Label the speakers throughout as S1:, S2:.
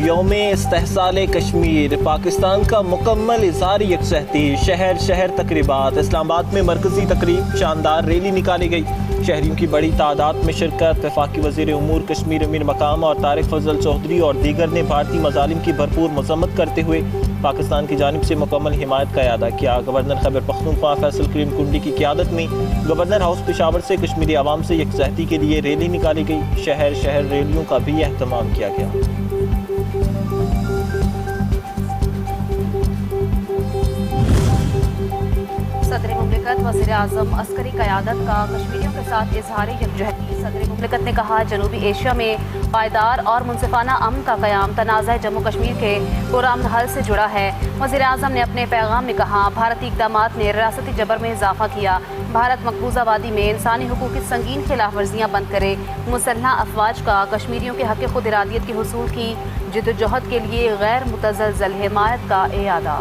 S1: یوم استحصال کشمیر، پاکستان کا مکمل اظہار یکجہتی، شہر شہر تقریبات۔ اسلام آباد میں مرکزی تقریب، شاندار ریلی نکالی گئی، شہریوں کی بڑی تعداد میں شرکت۔ وفاقی وزیر امور کشمیر امیر مقام اور طارق فضل چودھری اور دیگر نے بھارتی مظالم کی بھرپور مذمت کرتے ہوئے پاکستان کی جانب سے مکمل حمایت کا اعادہ کیا۔ گورنر خیبر پختونخوا فیصل کریم کنڈی کی قیادت میں گورنر ہاؤس پشاور سے کشمیری عوام سے یکجہتی کے لیے ریلی نکالی گئی، شہر شہر ریلیوں کا بھی اہتمام کیا گیا۔
S2: صدر مملکت وزیر اعظم عسکری قیادت کا کشمیریوں کے ساتھ اظہار یکجہتی۔ صدر مملکت نے کہا جنوبی ایشیا میں پائیدار اور منصفانہ امن کا قیام تنازع جموں کشمیر کے پرامن حل سے جڑا ہے۔ وزیر اعظم نے اپنے پیغام میں کہا بھارتی اقدامات نے ریاستی جبر میں اضافہ کیا، بھارت مقبوضہ وادی میں انسانی حقوق کی سنگین خلاف ورزیاں بند کرے۔ مسلح افواج کا کشمیریوں کے حق خود ارادیت کے حصول کی جدوجہد کے لیے غیر متزلزل حمایت کا اعادہ۔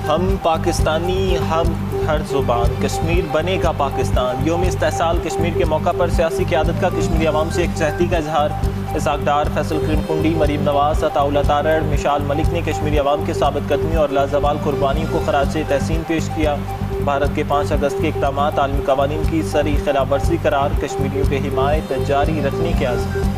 S1: ہم پاکستانی، ہم ہر زبان، کشمیر بنے گا پاکستان۔ یوم استحصال کشمیر کے موقع پر سیاسی قیادت کا کشمیری عوام سے یکجہتی کا اظہار۔ اسحاق ڈار، فیصل کریم کنڈی، مریم نواز، عطا اللہ تارڑ، مشال ملک نے کشمیری عوام کے ثابت قدمی اور لازوال قربانیوں کو خراج تحسین پیش کیا۔ بھارت کے 5 اگست کے اقدامات عالمی قوانین کی صریح خلاف ورزی قرار، کشمیریوں کی حمایت جاری رکھنے کے عزم۔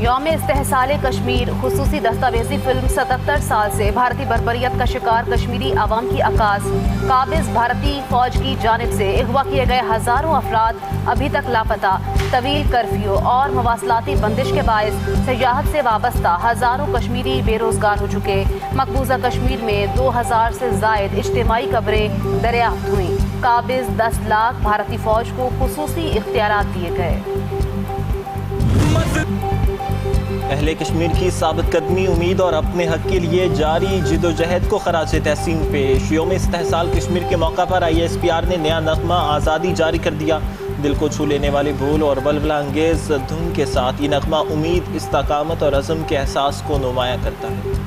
S2: یوم استحصال کشمیر خصوصی دستاویزی فلم 77 سال سے بھارتی بربریت کا شکار کشمیری عوام کی عکاس۔ قابض بھارتی فوج کی جانب سے اغوا کیے گئے ہزاروں افراد ابھی تک لاپتہ۔ طویل کرفیو اور مواصلاتی بندش کے باعث سیاحت سے وابستہ ہزاروں کشمیری بے روزگار ہو چکے۔ مقبوضہ کشمیر میں 2000 سے زائد اجتماعی قبریں دریافت ہوئیں۔ قابض 10 لاکھ بھارتی فوج کو خصوصی اختیارات دیے گئے۔
S1: اہل کشمیر کی ثابت قدمی، امید اور اپنے حق کے لیے جاری جدوجہد کو خراج تحسین پیش۔ یوم استحصال کشمیر کے موقع پر ISPR نے نیا نغمہ آزادی جاری کر دیا۔ دل کو چھو لینے والی بھول اور ولولہ انگیز دھن کے ساتھ یہ نغمہ امید، استقامت اور عزم کے احساس کو نمایاں کرتا ہے۔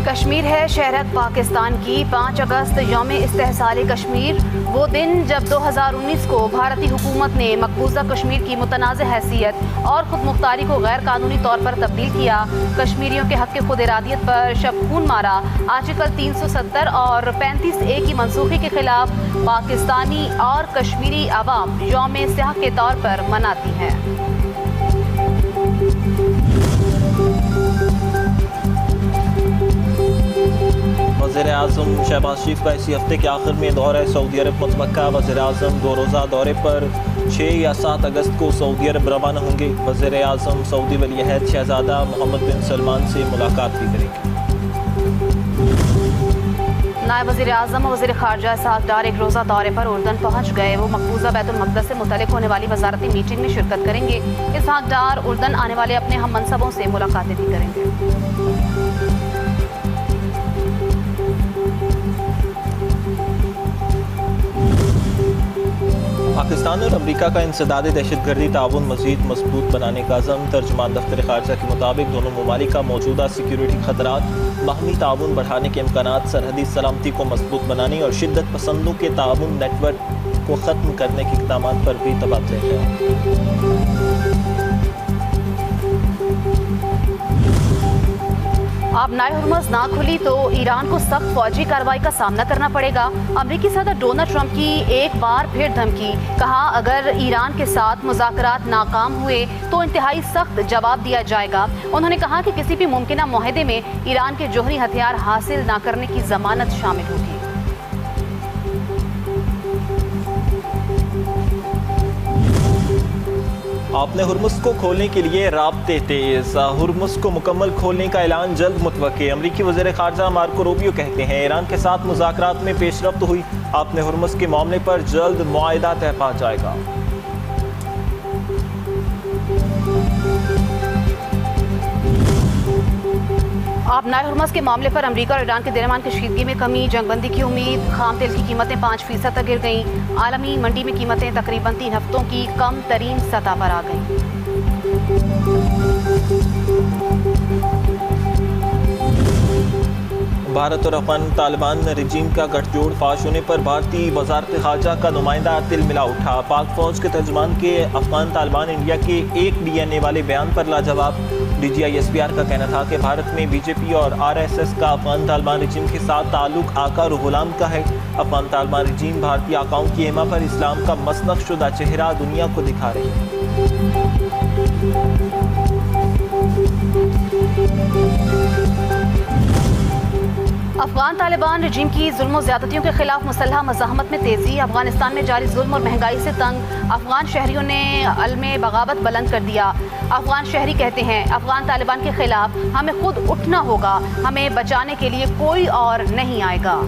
S2: کشمیر ہے شہرت پاکستان کی۔ 5 اگست یوم استحصال کشمیر، وہ دن جب 2019 کو بھارتی حکومت نے مقبوضہ کشمیر کی متنازع حیثیت اور خود مختاری کو غیر قانونی طور پر تبدیل کیا۔ کشمیریوں کے حق خود ارادیت پر شب خون مارا۔ آرٹیکل 370 اور 35A کی منسوخی کے خلاف پاکستانی اور کشمیری عوام یوم سیاہ کے طور پر مناتی ہیں۔
S1: وزیر اعظم شہباز شریف کا اسی ہفتے کے آخر میں دورہ سعودی عرب متوقع۔ وزیر اعظم 2 روزہ دورے پر 6 یا 7 اگست کو سعودی عرب روانہ ہوں گے۔ وزیر اعظم سعودی ولی عہد شہزادہ محمد بن سلمان سے ملاقات بھی کریں گے۔
S2: نائب وزیر اعظم اور وزیر خارجہ اسحاق ڈار 1 روزہ دورے پر اردن پہنچ گئے۔ وہ مقبوضہ بیت المقدس سے متعلق ہونے والی وزارتی میٹنگ میں شرکت کریں گے۔ اسحاق ڈار اردن آنے والے اپنے ہم منصبوں سے ملاقاتیں بھی کریں گے۔
S1: پاکستان اور امریکہ کا انسداد دہشت گردی تعاون مزید مضبوط بنانے کا عزم۔ ترجمان دفتر خارجہ کے مطابق دونوں ممالک کا موجودہ سیکیورٹی خطرات، باہمی تعاون بڑھانے کے امکانات، سرحدی سلامتی کو مضبوط بنانے اور شدت پسندوں کے تعاون نیٹ ورک کو ختم کرنے کے اقدامات پر بھی تبادلہ خیال۔
S2: آبنائے ہرمز نہ کھلی تو ایران کو سخت فوجی کارروائی کا سامنا کرنا پڑے گا۔ امریکی صدر ڈونلڈ ٹرمپ کی ایک بار پھر دھمکی، کہا اگر ایران کے ساتھ مذاکرات ناکام ہوئے تو انتہائی سخت جواب دیا جائے گا۔ انہوں نے کہا کہ کسی بھی ممکنہ معاہدے میں ایران کے جوہری ہتھیار حاصل نہ کرنے کی ضمانت شامل ہوگی۔
S1: آپ نے ہرمز کو کھولنے کے لیے رابطے تیز۔ ہرمز کو مکمل کھولنے کا اعلان جلد متوقع۔ امریکی وزیر خارجہ مارکو روبیو کہتے ہیں ایران کے ساتھ مذاکرات میں پیش رفت ہوئی، آپ نے ہرمز کے معاملے پر جلد معاہدہ طے پا جائے گا۔
S2: آپ نائل ہرمز کے معاملے پر امریکہ اور ایران کے درمیان کشیدگی میں کمی، جنگ بندی کی امید، خام تیل کی قیمتیں 5% تک گر گئیں، عالمی منڈی میں قیمتیں تقریباً 3 ہفتوں کی کم ترین سطح پر آ گئیں۔
S1: بھارت اور افغان طالبان رجیم کا گٹھ جوڑ فاش ہونے پر بھارتی وزارت خارجہ کا نمائندہ تل ملا اٹھا۔ پاک فوج کے ترجمان کے افغان طالبان انڈیا کے ایک ڈی این اے والے بیان پر لاجواب۔ D G I S P R کا کہنا تھا کہ بھارت میں بی جے پی اور آر ایس ایس کا افغان طالبان رجیم کے ساتھ تعلق آقا اور غلام کا ہے۔ افغان طالبان رجیم بھارتی آقاؤں کی ایما پر اسلام کا مسلخ شدہ چہرہ دنیا کو دکھا رہی ہے۔
S2: افغان طالبان رجیم کی ظلم و زیادتیوں کے خلاف مسلح مزاحمت میں تیزی۔ افغانستان میں جاری ظلم اور مہنگائی سے تنگ افغان شہریوں نے علم بغاوت بلند کر دیا۔ افغان شہری کہتے ہیں افغان طالبان کے خلاف ہمیں خود اٹھنا ہوگا، ہمیں بچانے کے لیے کوئی اور نہیں آئے گا۔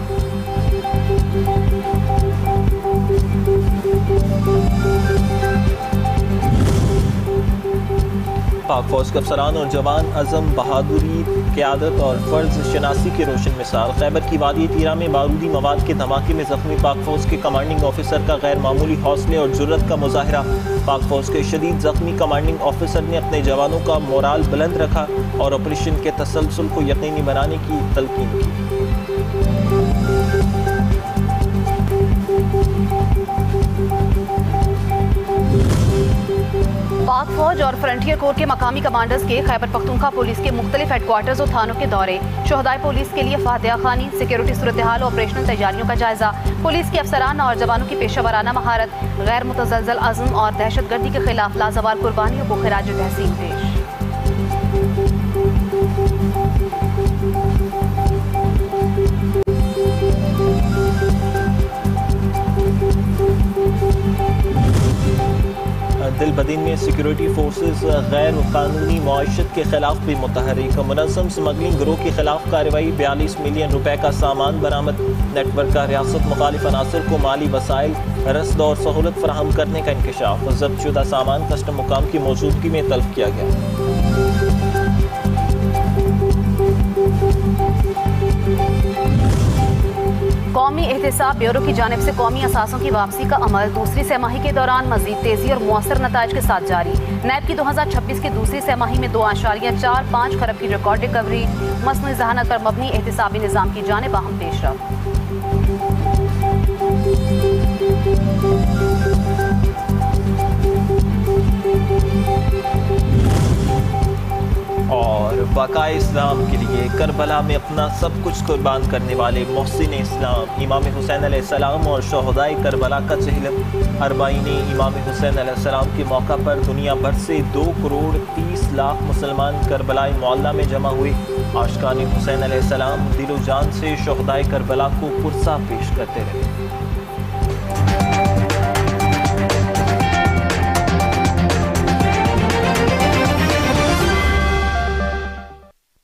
S1: پاک فوج کے افسران اور جوان عزم، بہادری، قیادت اور فرض شناسی کی روشن مثال۔ خیبر کی وادی تیرا میں بارودی مواد کے دھماکے میں زخمی پاک فوج کے کمانڈنگ آفیسر کا غیر معمولی حوصلے اور جرت کا مظاہرہ۔ پاک فوج کے شدید زخمی کمانڈنگ آفیسر نے اپنے جوانوں کا مورال بلند رکھا اور آپریشن کے تسلسل کو یقینی بنانے کی تلقین کی۔
S2: پاک فوج اور فرنٹیئر کور کے مقامی کمانڈرز کے خیبر پختونخوا پولیس کے مختلف ہیڈ کوارٹرز اور تھانوں کے دورے۔ شہدائے پولیس کے لیے فاتحہ خوانی، سیکیورٹی صورتحال اور آپریشنل تیاریوں کا جائزہ۔ پولیس کے افسران اور جوانوں کی پیشہ ورانہ مہارت، غیر متزلزل عزم اور دہشت گردی کے خلاف لازوال قربانیوں کو خراج تحسین پیش۔
S1: دل بدین میں سیکیورٹی فورسز غیر قانونی معیشت کے خلاف بھی متحرک۔ منظم سمگلنگ گروہ کے خلاف کارروائی، 42 ملین روپے کا سامان برآمد۔ نیٹ ورک کا ریاست مخالف عناصر کو مالی وسائل، رسد اور سہولت فراہم کرنے کا انکشاف۔ ضبط شدہ سامان کسٹم حکام کی موجودگی میں تلف کیا گیا۔
S2: قومی احتساب بیورو کی جانب سے قومی اثاثوں کی واپسی کا عمل دوسری سہ ماہی کے دوران مزید تیزی اور مؤثر نتائج کے ساتھ جاری۔ نیب کی 2026 کی دوسری سہ ماہی میں 2.45 خرب کی ریکارڈ ریکوری، مصنوعی ذہانت پر مبنی احتسابی نظام کی جانب اہم پیش رفت۔
S1: اور بقائے اسلام کے لیے کربلا میں اپنا سب کچھ قربان کرنے والے محسن اسلام امام حسین علیہ السلام اور شہدائے کربلا کا چہلم۔ اربعین امام حسین علیہ السلام کے موقع پر دنیا بھر سے 2 کروڑ 30 لاکھ مسلمان کربلا معلیٰ میں جمع ہوئے۔ عاشقان حسین علیہ السلام دل و جان سے شہدائے کربلا کو پرسہ پیش کرتے رہے۔